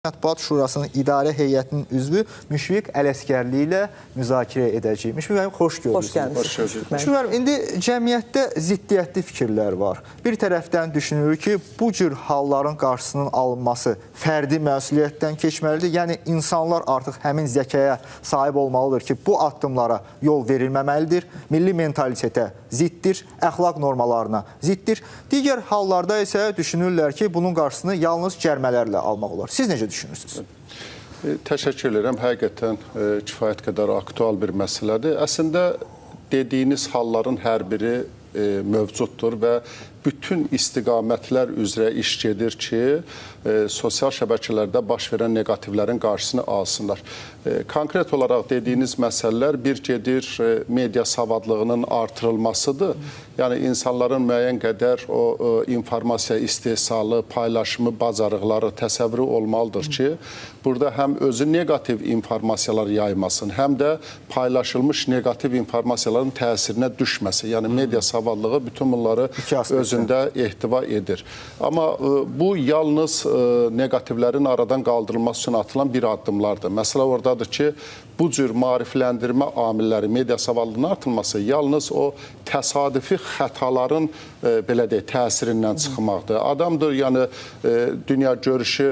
Mətbuat Şurasının İdarə Heyətinin üzvü Müşfiq Ələsgərli ilə müzakirə edəcəyik. Müşfiq müəllim, xoş gördünüz. Xoş gördük. Müşfiq müəllim, indi cəmiyyətdə ziddiyyətli fikirlər var. Bir tərəfdən düşünülür ki, bu cür halların qarşısının alınması fərdi məsuliyyətdən keçməlidir. Yəni, insanlar artıq həmin zəkaya sahib olmalıdır ki, bu addımlara yol verilməməlidir. Milli mentalitetə ziddir, əxlaq normalarına ziddir. Digər hallarda isə düşünürlər ki, bunun qarşısını yalnız cərmələrlə almaq olar. Siz necə düşünürsünüz? Təşəkkür edirəm. Həqiqətən kifayət qədər aktual bir məsələdir. Əslində, dediyiniz halların hər biri mövcuddur və bütün istiqamətlər üzrə iş gedir ki, sosial şəbəkələrdə baş verən negativlərin qarşısını alsınlar. Konkret olaraq dediyiniz məsələlər bir gedir media savadlığının artırılmasıdır. Yəni, insanların müəyyən qədər o informasiya istehsalı, paylaşımı, bacarıqları, təsəvvürü olmalıdır ki, burada həm özü negativ informasiyalar yaymasın, həm də paylaşılmış negativ informasiyaların təsirinə düşməsin. Yəni, media savadlığı bütün bunları özündə ehtiva edir. Amma bu yalnız negativlərin aradan qaldırılması üçün atılan bir addımlardır. Məsələ oradadır ki, bu cür maarifləndirmə amilləri, media savadlığının artırılması yalnız o təsadüfi xətaların belə deyək, təsirindən çıxmaqdır. Adamdır, yəni dünya görüşü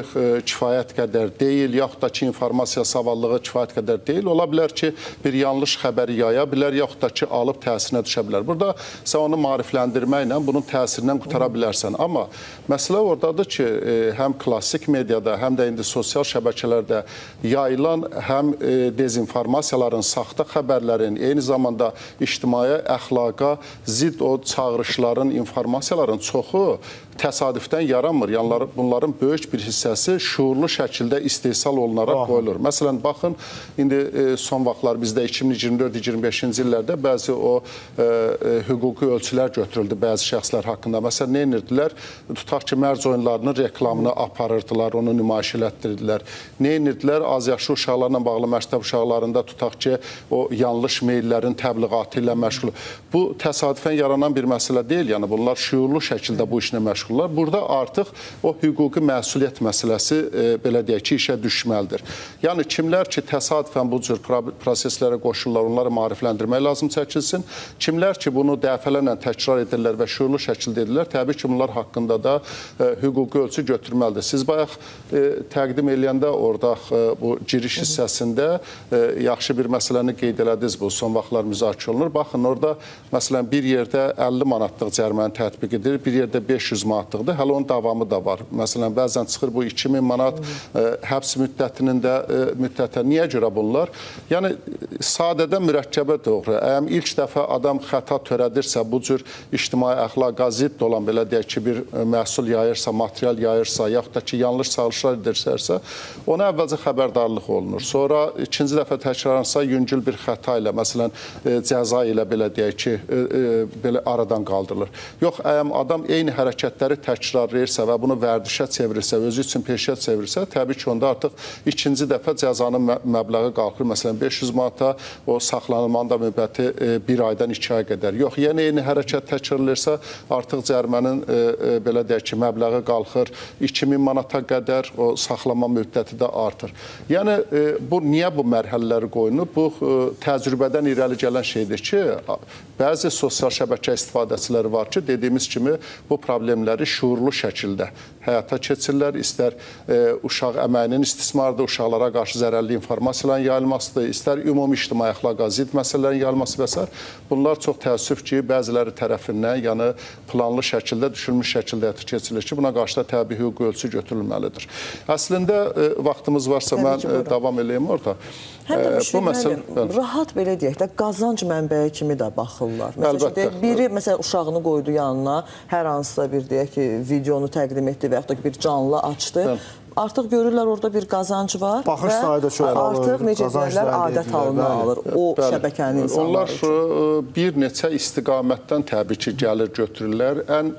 kifayət qədər deyil, yaxud da ki, informasiya savadlığı kifayət qədər deyil. Ola bilər ki, bir yanlış xəbəri yaya bilər, yaxud da ki, alıb təsirinə düşə bilər. Burada sən onu maarifləndirməklə bunun təsirindən qutara bilərsən. Amma məsələ oradadır ki, həm klassik mediada, həm də indi sosial şəbəkələrdə yayılan həm dezinformasiyaların, saxta xəbərlərin, eyni zamanda ictimai əxlaqa zidd o çağırışların, informasiyaların çoxu təsadüfdən yaranmır. Yəni, bunların böyük bir hissəsi şuurlu şəkildə istehsal olunaraq qoyulur. Məsələn, baxın, indi son vaxtlar bizdə 2024-2025-ci illərdə bəzi o hüquqi ölçülər götürüldü bəzi şəxslər haqqında. Məsələn, nə edirdilər? Tutaq ki, mərc oyunlarının reklamını aparırdılar, onu nümayiş elətdirdilər. Nə edirdilər? Az yaşlı uşaqlarla bağlı məktəb uşaqlarında tutaq ki, o yanlış meyllərin təbliğatı ilə məşğul. Bu təsadüfən yaranan bir məsələ deyil. Yəni, bunlar şuurlu şəkildə bu işlə məşğul. Burada artıq o hüquqi məsuliyyət məsələsi, belə deyək ki, işə düşməlidir. Yəni, kimlər ki, təsadüfən bu cür proseslərə qoşurlar, onları maarifləndirmək lazım çəkilsin. Kimlər ki, bunu dəfələrlə təkrar edirlər və şuurlu şəkildə edirlər, təbii ki, bunlar haqqında da hüquqi ölçü götürməlidir. Siz bayaq təqdim eləyəndə orada bu giriş hissəsində yaxşı bir məsələni qeyd elədiniz, bu son vaxtlar müzakirə olunur. Baxın, orada məsələn, bir yerdə 50 manatlıq cəriməni tətbiq edilir, bir yerdə 500 manatlıqdır. Hələ onun davamı da var. Məsələn, bəzən çıxır bu 2000 manat həbs müddətinin də müddətə. Niyə görə bunlar? Yəni, sadədən mürəkkəbə doğru. Əgər ilk dəfə adam xəta törədirsə, bu cür ictimai əxlaqa zidd olan, belə deyək ki, bir məhsul yayırsa, material yayırsa, yaxud da ki, yanlış çağırışlar edirsə, ona əvvəlcə xəbərdarlıq olunur. Sonra ikinci dəfə təkrarlansa, yüngül bir xəta ilə, məsələn, cəza ilə, belə deyək ki, belə aradan qaldırılır. Yox, əgər adam eyni hərəkətləri təkrarlayırsa və bunu vərdişə çevirirsə, özü üçün peşə çevirirsə, təbii ki, onda artıq ikinci dəfə cəzanın məbləği qalxır. Məsələn, 500 manata o saxlanılmanın da müddəti 1 aydan 2 ay qədər. Yox, yəni eyni hərəkət təkrarlayırsa, artıq cərimənin, belə deyək ki, məbləği qalxır, 2000 manata qədər o saxlama müddəti də artır. Yəni, niyə bu mərhələləri qoyulub? Bu, təcrübədən irəli gələn şeydir ki, bəzi sosial şəbəkə istifadəçiləri var ki, dediyimiz kimi, bu problemləri şuurlu şəkildə həyata keçirlər. İstər uşaq əməyinin istismarıdır, uşaqlara qarşı zərərli informasiyaların yayılmasıdır, istər ümumi ictimai əxlaqa zidd məsələlərin yayılması və s. Bunlar çox təəssüf ki, bəziləri tərəfindən, yəni planlı şəkildə, düşünülmüş şəkildə həyata keçirilir ki, buna qarşı da təbii hüquqi ölçü götürülməlidir. Əslində, vaxtımız varsa mən davam edeyim orada. Həm də Müşfiq, rahat belə deyək də, qazanc mənbəyi kimi də baxırlar. Məsələn, biri məsələn, uşağını qoydu yanına, hər hansısa bir deyək ki, videonu təqdim etdi və yaxud da bir canlı açdı. Artıq görürlər orada bir qazanc var baxış sayı da çox alır, artıq necə deyirlər, adət halını alır o şəbəkənin insanları üçün. Onlar bir neçə istiqamətdən təbii ki, gəlir götürürlər. Ən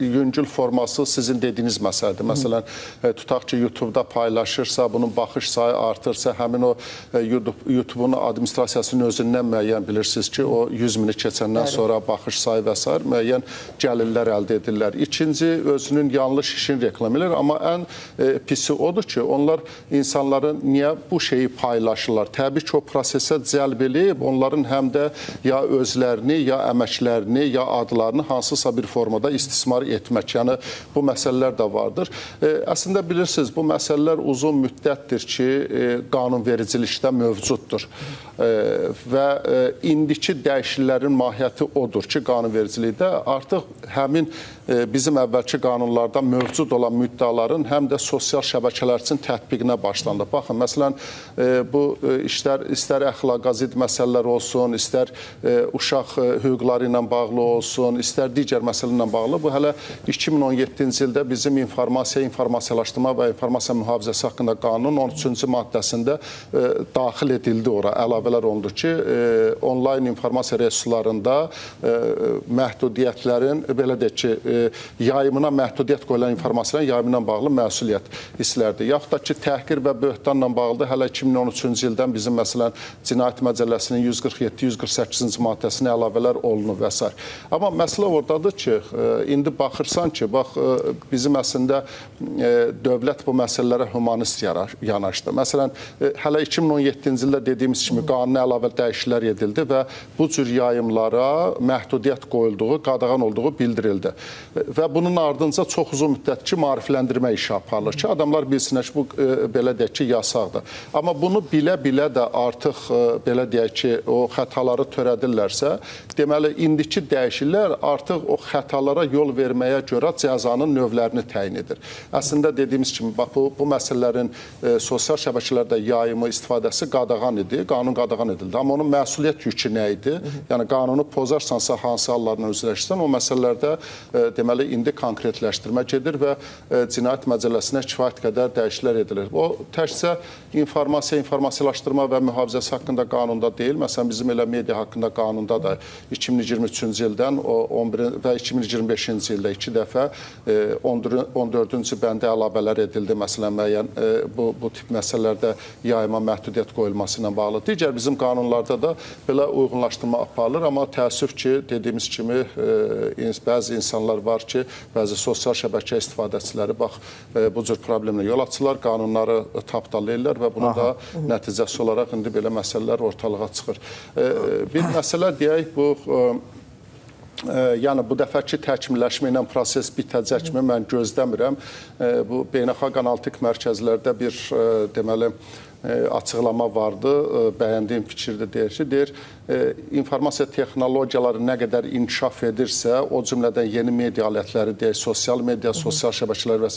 yüngül forması sizin dediyiniz məsələdir. Məsələn, tutaq ki, YouTube-da paylaşırsa, bunun baxış sayı artırsa, həmin o YouTube-un administrasiyasının özündən müəyyən bilirsiniz ki, o 100 mini keçəndən sonra baxış sayı və s. müəyyən gəlirlər əldə edirlər. İkinci, özünün yanlış işini reklam edir. Amma ən pisi odur ki, onlar insanların niyə bu şeyi paylaşırlar? Təbii ki, o prosesə cəlb edib, onların həm də ya özlərini, ya əməklərini, ya adlarını hansısa bir formada istismar etmək. Yəni, bu məsələlər də vardır. Əslində, bilirsiniz, bu məsələlər uzun müddətdir ki, qanunvericilikdə mövcuddur. Və indiki dəyişikliklərin mahiyyəti odur ki, qanunvericilikdə artıq həmin bizim əvvəlki qanunlarda mövcud olan müddəaların həm də sosial şəbəkələr üçün tətbiqinə başlandı. Baxın, məsələn, bu istər əxlaqa zidd məsələlər olsun, istər uşaq hüquqları ilə bağlı olsun, istər digər məsələ ilə bağlı. Bu hələ 2017-ci ildə bizim informasiyalaşdırma və informasiya mühafizəsi haqqında qanunun 13-cü maddəsində daxil edildi ora. Əlavələr olundu ki, onlayn informasiya resurslarında məhdudiyyətlərin, belə deyək ki, yayımına məhdudiyyət qoyulan informasiyaların yayımına bağlı məsuliyyət hisslərdir. Yaxud da ki, təhqir və böhtanla bağlı hələ 2013-cü ildən bizim məsələn Cinayət Məcəlləsinin 147-148-ci maddəsinə əlavələr olunub və s. Amma məsələ oradadır ki, indi baxırsan ki, bax, bizim əslində dövlət bu məsələlərə humanist yanaşdı. Məsələn, hələ 2017-ci ildə dediyimiz kimi qanuna əlavə dəyişikliklər edildi və bu cür yayımlara məhdudiyyət qoyulduğu, qadağan olduğu bildirildi. Və bunun ardınca çox uzun müddətki maarifləndirmə işi aparılır ki, adamlar bilsinlər ki, bu belə deyək ki, yasaqdır. Amma bunu bilə-bilə də artıq belə deyək ki, o xətaları törədirlərsə, deməli, indiki dəyişikliklər artıq o xətalara yol verməyə görə cəzanın növlərini təyin edir. Əslində dediyimiz kimi, bax, bu məsələlərin sosial şəbəkələrdə yayımı, istifadəsi qadağan idi, qanun qadağan edildi. Amma onun məsuliyyət yükü nə idi? Yəni, qanunu pozarsansa, hansı hallarla üzləşirsən, o məsələlərdə deməli, indi konkretləşdirmə gedir və Cinayət Məcəlləsinə kifayət qədər dəyişikliklər edilir. O, təkcə informasiyalaşdırma və mühafizəsi haqqında qanunda deyil. Məsələn, bizim elə media haqqında qanunda da 2023-cü ildən və 2025-ci ildə 2 dəfə 14-cü bəndə əlavələr edildi. Məsələn, müəyyən bu tip məsələlərdə yayıma məhdudiyyət qoyulması ilə bağlı. Digər bizim qanunlarda da belə uyğunlaşdırma aparılır. Amma təəssüf ki, dediyimiz kimi, bəzi insanlar var ki, bəzi sosial şəbəkə istifadəçiləri bax, bu cür problemlə yol açırlar, qanunları tapdalayırlar və bunun da nəticəsi olaraq indi belə məsələlər ortalığa çıxır. Bir məsələ deyək, bu yəni bu dəfəki təkmilləşmə ilə proses bitəcəkmi, mən gözləmirəm. Bu beynəlxalq analitik mərkəzlərdə bir deməli açıqlama vardı, bəyəndiyim fikirdə deyir, informasiya texnologiyaları nə qədər inkişaf edirsə, o cümlədən yeni media alətləri deyək, sosial media, sosial şəbəkələr və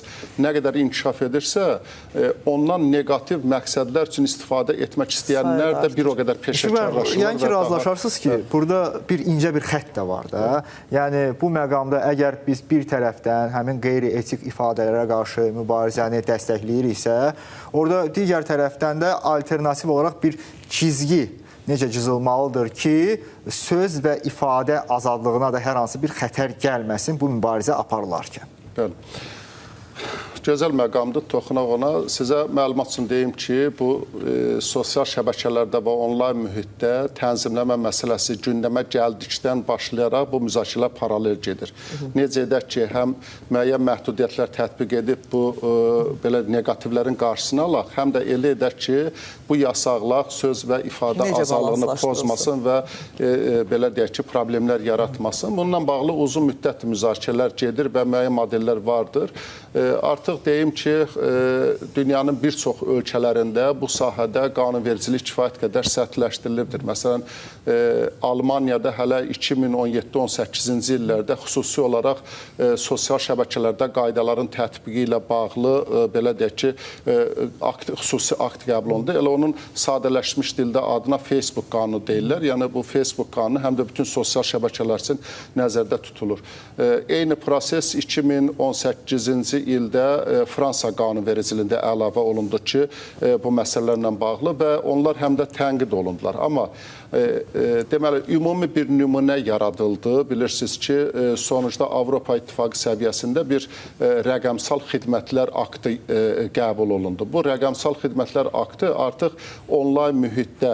nə qədər inkişaf edirsə, ondan negativ məqsədlər üçün istifadə etmək istəyənlər də bir o qədər peşəkarlaşırlar. Yəni ki, razılaşarsınız ki, burada bir incə bir xətt də var da. Yəni, bu məqamda əgər biz bir tərəfdən həmin qeyri-etik ifadələrə qarşı mübarizəni dəstəkləyiriksə, orada digər tərəfdən də alternativ olaraq bir çizgi necə cızılmalıdır ki, söz və ifadə azadlığına da hər hansı bir xətər gəlməsin bu mübarizə aparılarkən. Bəli. Gözəl məqamdır, toxunaq ona. Sizə məlumat üçün deyim ki, bu sosial şəbəkələrdə və onlayn mühitdə tənzimləmə məsələsi gündəmə gəldikdən başlayaraq bu müzakirələr paralel gedir. Necə edək ki, həm müəyyən məhdudiyyətlər tətbiq edib bu belə neqativlərin qarşısını alaq, həm də elə edək ki, bu yasaqlar söz və ifadə azadlığını pozmasın və belə deyək ki, problemlər yaratmasın. Bununla bağlı uzun müddət müzakirələr gedir və müəyyən modellər vardır. Artıq deyim ki, dünyanın bir çox ölkələrində bu sahədə qanunvericilik kifayət qədər sərtləşdirilibdir. Məsələn, Almaniyada hələ 2017-18-ci illərdə xüsusi olaraq sosial şəbəkələrdə qaydaların tətbiqi ilə bağlı belə deyək ki, xüsusi akt qəbul olundu. Elə onun sadələşmiş dildə adına Facebook qanunu deyirlər. Yəni, bu Facebook qanunu həm də bütün sosial şəbəkələr üçün nəzərdə tutulur. Eyni proses 2018-ci ildə Fransa qanunvericiliyində əlavə olundu ki, bu məsələlərlə bağlı və onlar həm də tənqid olundular. Amma deməli, ümumi bir nümunə yaradıldı. Bilirsiniz ki, sonuçda Avropa İttifaqı səviyyəsində bir rəqəmsal xidmətlər aktı qəbul olundu. Bu rəqəmsal xidmətlər aktı artıq onlayn mühitdə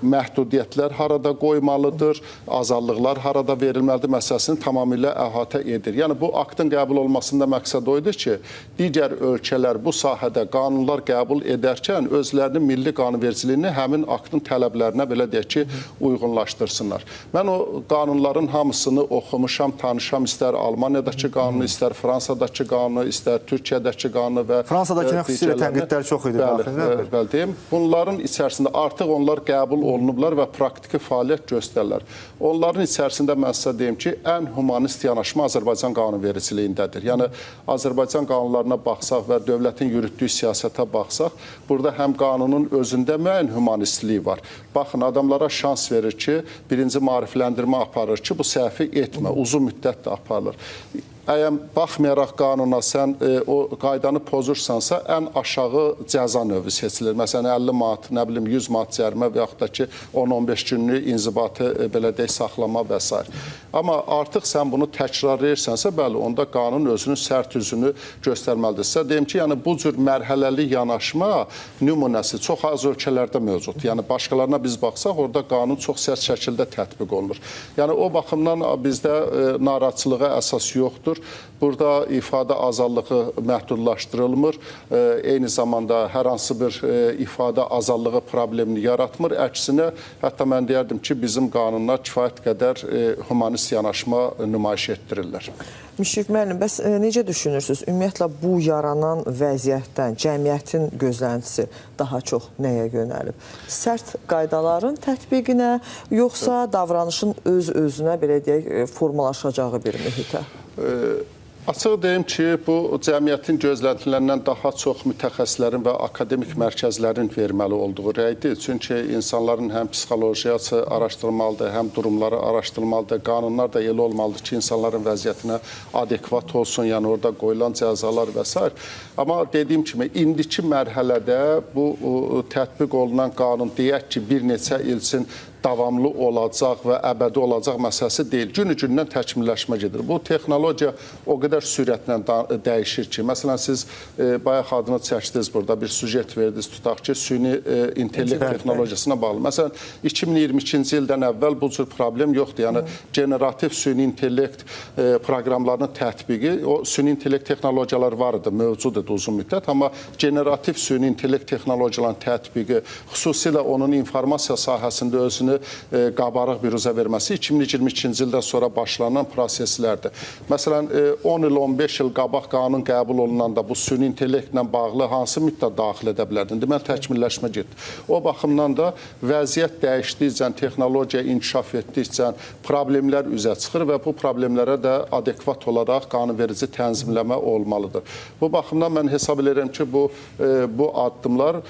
məhdudiyyətlər harada qoymalıdır, azadlıqlar harada verilməlidir məsələsini tamamilə əhatə edir. Yəni, bu aktın qəbul olmasında məqsəd o idi ki, digər ölkələr bu sahədə qanunlar qəbul edərkən özlərinin milli qanunvericiliyini həmin aktın tələblərinə belə deyək ki, uyğunlaşdırsınlar. Mən o qanunların hamısını oxumuşam, tanışam, istər Almaniyadakı qanunu, istər Fransadakı qanunu, istər Türkiyədəki qanunu və Fransadakı xüsusilə tənqidlər çox idi. Bəli, deyim. Bunların içərisində artıq onlar qəbul olunublar və praktiki fəaliyyət göstərirlər. Onların içərisində mən sizə deyim ki, ən humanist yanaşma Azərbaycan qanunvericiliyindədir. Yəni, Azərbaycan qanunlarına baxsaq və dövlətin yürütdüyü siyasətə baxsaq, burada həm qanunun özündə müəyyən humanistliyi var. Baxın, adamlara şans verir ki, birinci maarifləndirmə aparır ki, bu səhvi etmə, uzun müddət də aparılır. Əgər baxmayaraq qanuna sən o qaydanı pozursansa, ən aşağı cəza növü seçilir. Məsələn, 50 manat, nə bilim, 100 manat cərimə və yaxud da ki, 10-15 günlük inzibatı, belə deyək, saxlama və s. Amma artıq sən bunu təkrarlayırsənsə, bəli, onda qanun özünün sərt üzünü göstərməlidir. Sizə deyim ki, yəni bu cür mərhələli yanaşma nümunəsi çox az ölkələrdə mövcud. Yəni, başqalarına biz baxsaq, orada qanun çox sərt şəkildə tətbiq olunur. Yəni, o baxımdan bizdə narahatçılığa əsas yoxdur. Burada ifadə azadlığı məhdudlaşdırılmır. Eyni zamanda hər hansı bir ifadə azadlığı problemini yaratmır. Əksinə, hətta mən deyərdim ki, bizim qanunlar kifayət qədər humanist yanaşma nümayiş etdirirlər. Müşfiq müəllim, bəs necə düşünürsünüz? Ümumiyyətlə, bu yaranan vəziyyətdən cəmiyyətin gözləntisi daha çox nəyə yönəlib? Sərt qaydaların tətbiqinə, yoxsa davranışın öz-özünə, belə deyək, formalaşacağı bir mühitə? Açıq deyim ki, bu cəmiyyətin gözləntilərindən daha çox mütəxəssislərin və akademik mərkəzlərin verməli olduğu rəydir. Çünki insanların həm psixologiyası araşdırılmalıdır, həm durumları araşdırılmalıdır. Qanunlar da elə olmalıdır ki, insanların vəziyyətinə adekvat olsun, yəni orada qoyulan cəzalar və s. Amma dediyim kimi, indiki mərhələdə bu tətbiq olunan qanun deyək ki, bir neçə il üçün davamlı olacaq və əbədi olacaq məsələsi deyil. Günü-gündən təkmilləşmə gedir. Bu texnologiya o qədər sürətlə dəyişir ki, məsələn, siz bayaq adını çəkdiniz burada, bir sujet verdiniz, tutaq ki, süni intellekt texnologiyasına bağlı. Məsələn, 2022-ci ildən əvvəl bu cür problem yoxdur. Yəni, generativ süni intellekt proqramlarının tətbiqi, o süni intellekt texnologiyalar var idi, mövcud idi uzun müddət, amma generativ süni intellekt texnologiyaların tətbiqi, xüsusilə onun informasiya sahəsində özünü qabarıq bir üzə verməsi 2022-ci ildən sonra başlanan proseslərdir. Məsələn, 10 il, 15 il qabaq qanun qəbul olunanda bu süni intellektlə bağlı hansı müddət daxil edə bilərdin? Deməli, təkmilləşmə getdi. O baxımdan da vəziyyət dəyişdikcə, texnologiya inkişaf etdikcə problemlər üzə çıxır və bu problemlərə də adekvat olaraq qanunverici tənzimləmə olmalıdır. Bu baxımdan mən hesab edirəm ki, bu addımlar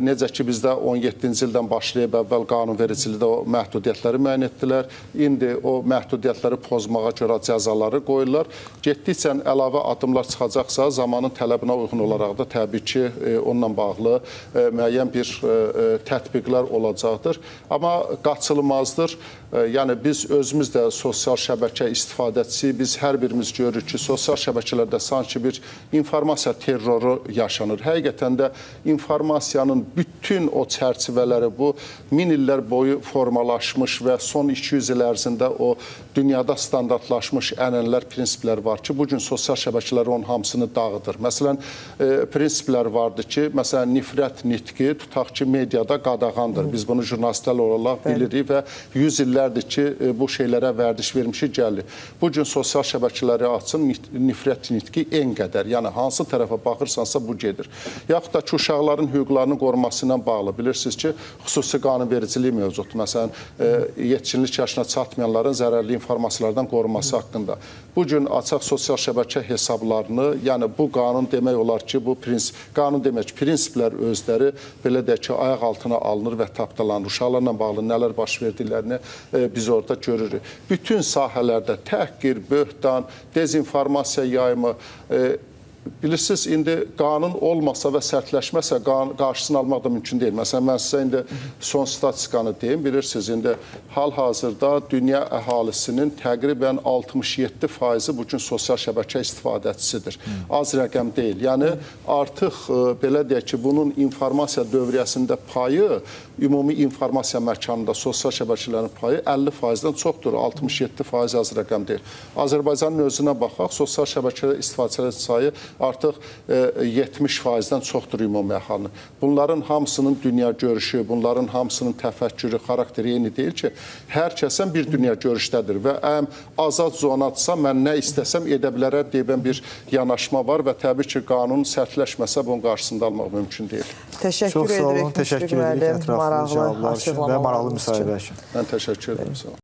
necə ki, bizdə 17-ci ildən başlayıb əvvəl qanunvericilikdə o məhdudiyyətləri müəyyən etdilər. İndi o məhdudiyyətləri pozmağa görə cəzaları qoyurlar. Getdikcə əlavə addımlar çıxacaqsa, zamanın tələbinə uyğun olaraq da təbii ki, onunla bağlı müəyyən bir tətbiqlər olacaqdır. Amma qaçılmazdır. Yəni, biz özümüz də sosial şəbəkə istifadəçisi, biz hər birimiz görürük ki, sosial şəbəkələrdə sanki bir informasiya terroru yaşanır. Həqiqətən də informasiyanın bütün o çərçivələri bu 1000 illər boyu formalaşmış və son 200 il ərzində o dünyada standartlaşmış ənənələr, prinsiplər var ki, bugün sosial şəbəkələr onun hamısını dağıdır. Məsələn, prinsiplər vardır ki, məsələn, nifrət nitqi, tutaq ki, mediada qadağandır. Biz bunu jurnalistlər olaraq bilirik və 100 illərdir ki, bu şeylərə vərdiş vermişik, gəlir. Bugün sosial şəbəkələri açın, nifrət nitqi en qədər. Yəni, hansı tərəfə baxırsansa bu gedir. Yaxud da ki, uşaqların hüquqlarının qorunması ilə bağlı. Bilirsiniz ki, xüsusi qanunvericiliyi mövcuddur. Məsələn, yetkinlik yaşına çatmayanların zərərli informasiyalardan qorunması haqqında. Bugün açaq sosial şəbəkə hesablarını, yəni bu qanun demək olar ki, bu qanun demək ki, prinsiplər özləri belə deyək ki, ayaq altına alınır və tapdalanır. Uşaqlarla bağlı nələr baş verdiklərini biz orada görürük. Bütün sahələrdə təhqir, böhtan, dezinformasiya yayımı, bilirsiniz, indi qanun olmasa və sərtləşməsə qarşısını almaq da mümkün deyil. Məsələn, mən sizə indi son statistikanı deyim. Bilirsiniz, indi hal-hazırda dünya əhalisinin təqribən 67% bugün sosial şəbəkə istifadəçisidir. Az rəqəm deyil. Yəni, artıq belə deyək ki, bunun informasiya dövriyyəsində payı, ümumi informasiya məkanında sosial şəbəkələrin payı 50%-dən çoxdur. 67% az rəqəm deyil. Azərbaycanın özünə baxaq, sosial şəbəkədə istifadəçilərin sayı artıq 70%-dən çoxdur ümumi əhalinin. Bunların hamısının dünya görüşü, bunların hamısının təfəkkürü, xarakteri eyni deyil ki, hər kəsən bir dünya görüşdədir və azad zonadsa mən nə istəsəm edə bilərəm deyilən bir yanaşma var və təbii ki, qanun sərtləşməsə bunun qarşısında almaq mümkün deyil. Təşəkkür edirik. Çox sağ olun, təşəkkür edirik ətraflı cavablar üçün və maraqlı müsahibə üçün. Mən təşəkkür edirəm.